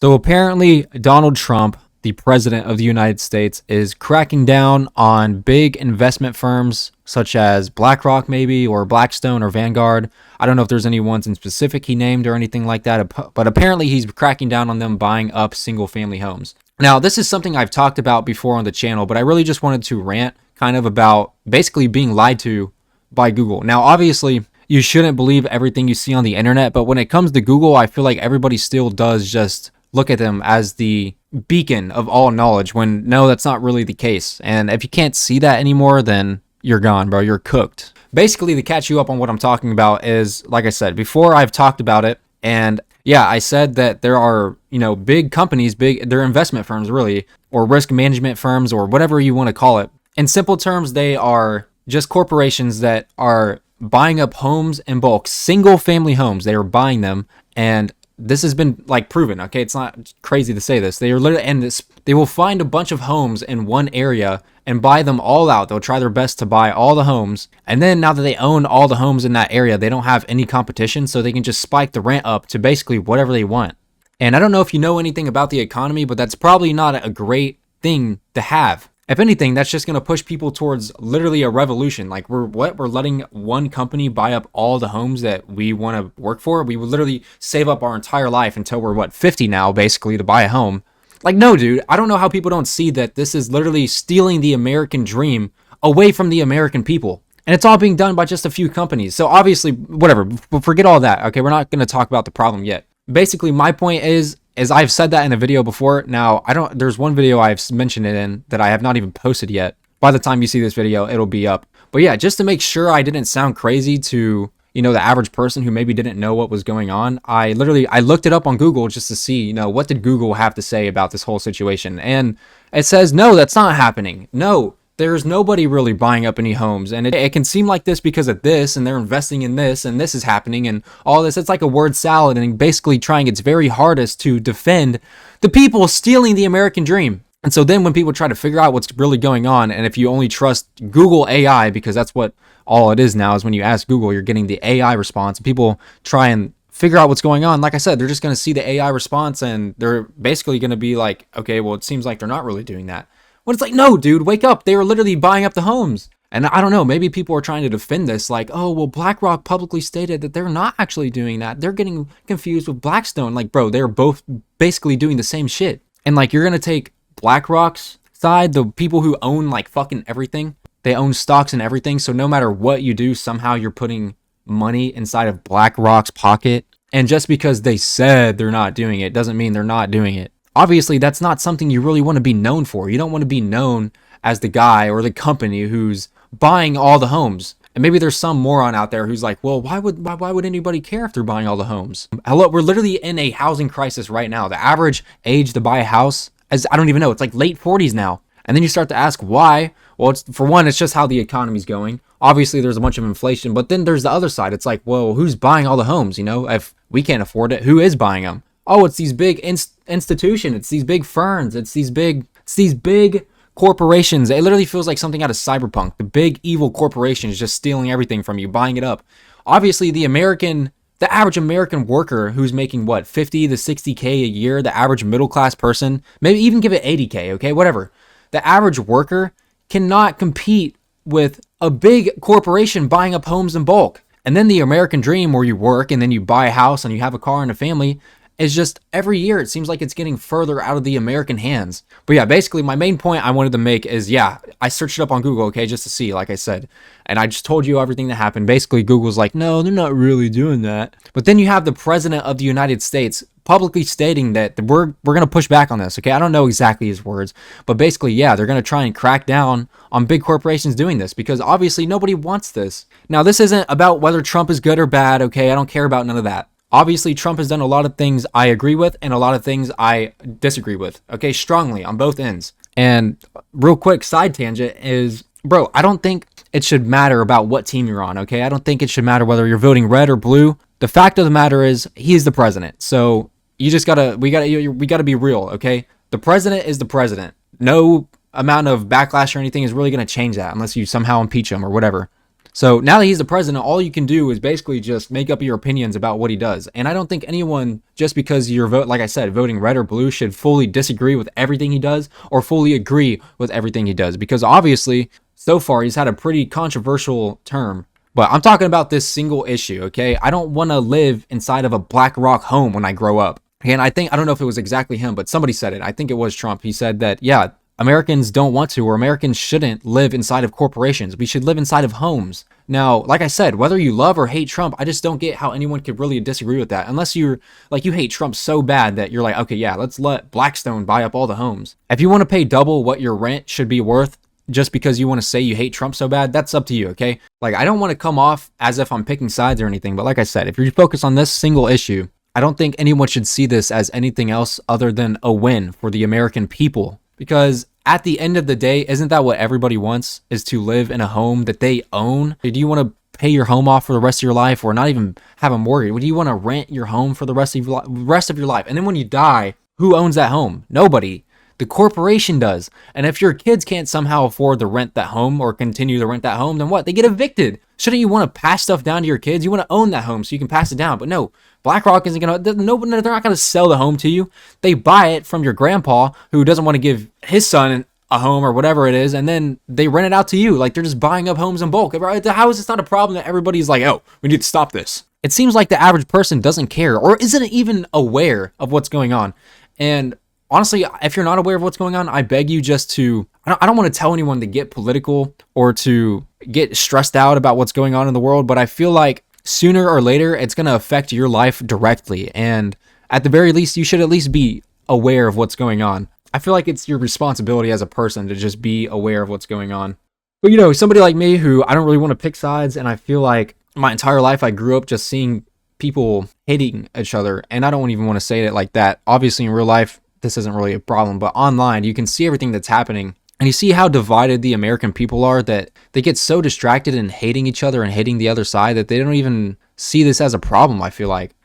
So apparently, Donald Trump, the president of the United States, is cracking down on big investment firms such as BlackRock, maybe, or Blackstone or Vanguard. I don't know if there's any ones in specific he named or anything like that, but apparently he's cracking down on them buying up single family homes. Now, this is something I've talked about before on the channel, but I really just wanted to rant kind of about basically being lied to by Google. Now, obviously, you shouldn't believe everything you see on the internet, but when it comes to Google, I feel like everybody still does just look at them as the beacon of all knowledge when no, that's not really the case. And if you can't see that anymore, then you're gone, bro. You're cooked. Basically, to catch you up on what I'm talking about is, like I said, before I've talked about it, and yeah, I said that there are, big companies, they're investment firms really, or risk management firms, or whatever you want to call it. In simple terms, they are just corporations that are buying up homes in bulk, single family homes. They are buying them, and this has been proven. Okay, it's not crazy to say this. They are literally, and they will find a bunch of homes in one area and buy them all out. They'll try their best to buy all the homes, and then now that they own all the homes in that area, they don't have any competition, so they can just spike the rent up to basically whatever they want. And I don't know if you know anything about the economy, but that's probably not a great thing to have. If anything, that's just going to push people towards literally a revolution. We're letting one company buy up all the homes that we want to work for. We would literally save up our entire life until we're 50 now, basically, to buy a home. No, dude, I don't know how people don't see that this is literally stealing the American dream away from the American people. And it's all being done by just a few companies. So obviously, whatever, forget all that. Okay, we're not going to talk about the problem yet. Basically, my point is I've said that in a video before. Now, there's one video I've mentioned it in that I have not even posted yet. By the time you see this video, it'll be up. But yeah, just to make sure I didn't sound crazy to, the average person who maybe didn't know what was going on, I looked it up on Google just to see, what did Google have to say about this whole situation? And it says, no, that's not happening. No, there's nobody really buying up any homes, and it can seem like this because of this, and they're investing in this, and this is happening, and all this. It's like a word salad, and basically trying its very hardest to defend the people stealing the American dream. And so then when people try to figure out what's really going on, and if you only trust Google AI, because that's what all it is now, is when you ask Google, you're getting the AI response. People try and figure out what's going on. Like I said, they're just going to see the AI response, and they're basically going to be like, okay, well, it seems like they're not really doing that. When it's like, no, dude, wake up. They were literally buying up the homes. And I don't know, maybe people are trying to defend this oh, well, BlackRock publicly stated that they're not actually doing that. They're getting confused with Blackstone. Bro, they're both basically doing the same shit. And you're going to take BlackRock's side, the people who own fucking everything. They own stocks and everything. So no matter what you do, somehow you're putting money inside of BlackRock's pocket. And just because they said they're not doing it doesn't mean they're not doing it. Obviously, that's not something you really want to be known for. You don't want to be known as the guy or the company who's buying all the homes. And maybe there's some moron out there who's like, well, why would anybody care if they're buying all the homes? Hello, we're literally in a housing crisis right now. The average age to buy a house is, I don't even know, it's late 40s now. And then you start to ask why. Well, for one, it's just how the economy's going. Obviously, there's a bunch of inflation, but then there's the other side. It's well, who's buying all the homes? If we can't afford it, who is buying them? Oh, it's these big institutions. It's these big firms. It's these big corporations. It literally feels like something out of Cyberpunk. The big evil corporations just stealing everything from you, buying it up. Obviously, the average American worker who's making 50 to 60K a year, the average middle class person, maybe even give it 80K, okay, whatever. The average worker cannot compete with a big corporation buying up homes in bulk. And then the American dream, where you work and then you buy a house and you have a car and a family, is just every year it seems like it's getting further out of the American hands. But yeah, basically my main point I wanted to make is, yeah, I searched it up on Google, okay, just to see, like I said, and I just told you everything that happened. Basically, Google's like, no, they're not really doing that. But then you have the president of the United States publicly stating that we're going to push back on this, okay? I don't know exactly his words, but basically, yeah, they're going to try and crack down on big corporations doing this, because obviously nobody wants this. Now, this isn't about whether Trump is good or bad, okay? I don't care about none of that. Obviously, Trump has done a lot of things I agree with and a lot of things I disagree with, okay, strongly on both ends. And real quick side tangent is, bro, I don't think it should matter about what team you're on, okay? I don't think it should matter whether you're voting red or blue. The fact of the matter is, he's the president. So we gotta be real, okay? The president is the president. No amount of backlash or anything is really gonna change that unless you somehow impeach him or whatever. So now that he's the president, all you can do is basically just make up your opinions about what he does. And I don't think anyone, just because you're like I said, voting red or blue, should fully disagree with everything he does or fully agree with everything he does. Because obviously, so far, he's had a pretty controversial term. But I'm talking about this single issue, okay? I don't want to live inside of a Black Rock home when I grow up. And I don't know if it was exactly him, but somebody said it. I think it was Trump. He said that, yeah, Americans don't want to, or Americans shouldn't live inside of corporations. We should live inside of homes. Now, like I said, whether you love or hate Trump, I just don't get how anyone could really disagree with that. Unless you're like, you hate Trump so bad that you're like, okay, yeah, let's let Blackstone buy up all the homes. If you want to pay double what your rent should be worth, just because you want to say you hate Trump so bad, that's up to you, okay? Like, I don't want to come off as if I'm picking sides or anything, but like I said, if you're focused on this single issue, I don't think anyone should see this as anything else other than a win for the American people. Because at the end of the day, isn't that what everybody wants? Is to live in a home that they own? Do you want to pay your home off for the rest of your life, or not even have a mortgage? Do you want to rent your home for the rest of your life? And then when you die, who owns that home? Nobody. The corporation does. And if your kids can't somehow afford to rent that home or continue to rent that home, then what? They get evicted. Shouldn't you want to pass stuff down to your kids? You want to own that home so you can pass it down. But no, BlackRock isn't going to, no, they're not going to sell the home to you. They buy it from your grandpa who doesn't want to give his son a home or whatever it is, and then they rent it out to you. Like, they're just buying up homes in bulk. How is this not a problem that everybody's like, oh, we need to stop this? It seems like the average person doesn't care or isn't even aware of what's going on. And honestly, if you're not aware of what's going on, I beg you just to, I don't want to tell anyone to get political or to get stressed out about what's going on in the world, but I feel like sooner or later, it's going to affect your life directly. And at the very least, you should at least be aware of what's going on. I feel like it's your responsibility as a person to just be aware of what's going on. But you know, somebody like me who I don't really want to pick sides, and I feel like my entire life I grew up just seeing people hating each other, and I don't even want to say it like that. Obviously, in real life, this isn't really a problem, but online, you can see everything that's happening, and you see how divided the American people are, that they get so distracted in hating each other and hating the other side that they don't even see this as a problem. I feel like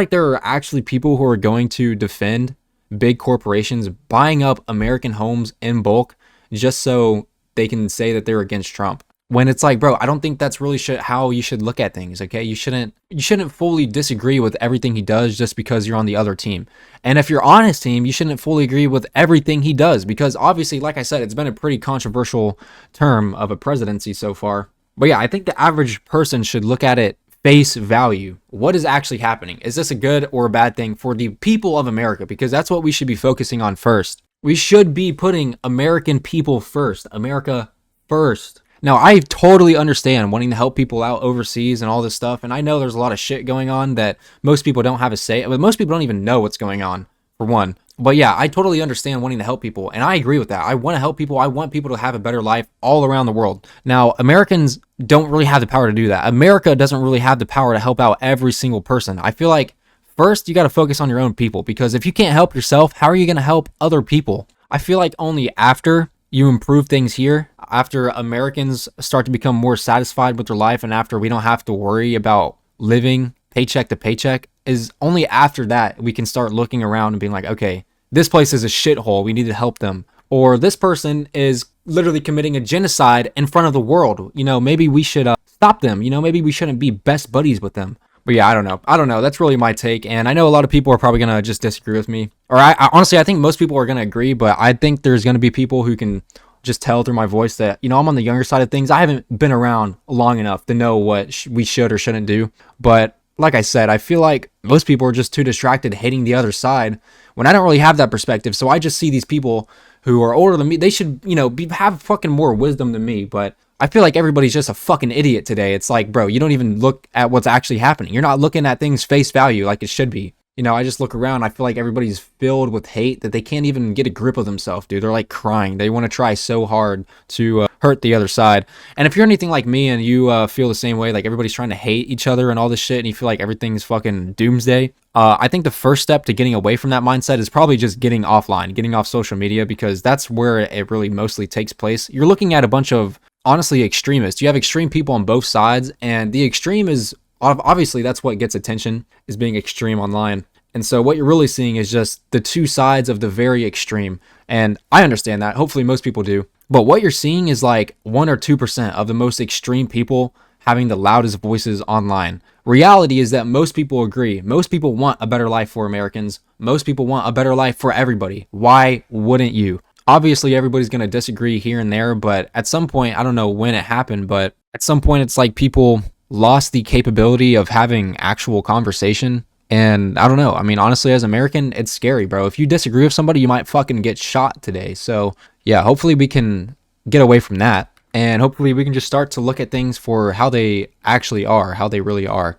there are actually people who are going to defend big corporations buying up American homes in bulk just so they can say that they're against Trump. When it's like, bro, I don't think that's really how you should look at things, okay? You shouldn't fully disagree with everything he does just because you're on the other team. And if you're on his team, you shouldn't fully agree with everything he does, because obviously, like I said, it's been a pretty controversial term of a presidency so far. But yeah, I think the average person should look at it face value. What is actually happening? Is this a good or a bad thing for the people of America? Because that's what we should be focusing on first. We should be putting American people first. America first. Now, I totally understand wanting to help people out overseas and all this stuff, and I know there's a lot of shit going on that most people don't have a say, but most people don't even know what's going on, for one. But yeah, I totally understand wanting to help people, and I agree with that. I want to help people. I want people to have a better life all around the world. Now, Americans don't really have the power to do that. America doesn't really have the power to help out every single person. I feel like first, you got to focus on your own people, because if you can't help yourself, how are you going to help other people? I feel like only after you improve things here, after Americans start to become more satisfied with their life, and after we don't have to worry about living paycheck to paycheck, is only after that we can start looking around and being like, okay, this place is a shithole, we need to help them. Or this person is literally committing a genocide in front of the world. You know, maybe we should stop them. You know, maybe we shouldn't be best buddies with them. But yeah, I don't know. That's really my take. And I know a lot of people are probably going to just disagree with me. Or I honestly, I think most people are going to agree, but I think there's going to be people who can just tell through my voice that, you know, I'm on the younger side of things. I haven't been around long enough to know what we should or shouldn't do. But like I said, I feel like most people are just too distracted hating the other side when I don't really have that perspective. So I just see these people who are older than me. They should, you know, have fucking more wisdom than me. But I feel like everybody's just a fucking idiot today. It's like, bro, you don't even look at what's actually happening. You're not looking at things face value like it should be. You know, I just look around. I feel like everybody's filled with hate that they can't even get a grip of themselves, dude. They're like crying. They want to try so hard to hurt the other side. And if you're anything like me and you feel the same way, like everybody's trying to hate each other and all this shit, and you feel like everything's fucking doomsday, I think the first step to getting away from that mindset is probably just getting offline, getting off social media, because that's where it really mostly takes place. You're looking at a bunch of, honestly, extremists. You have extreme people on both sides, and the extreme is obviously that's what gets attention, is being extreme online. And so what you're really seeing is just the two sides of the very extreme. And I understand that. Hopefully most people do. But what you're seeing is like 1 or 2% of the most extreme people having the loudest voices online. Reality is that most people agree. Most people want a better life for Americans. Most people want a better life for everybody. Why wouldn't you? Obviously, everybody's going to disagree here and there, but at some point, I don't know when it happened, but at some point, it's like people lost the capability of having actual conversation. And I don't know. I mean, honestly, as an American, it's scary, bro. If you disagree with somebody, you might fucking get shot today. So, yeah, hopefully we can get away from that. And hopefully we can just start to look at things for how they actually are, how they really are.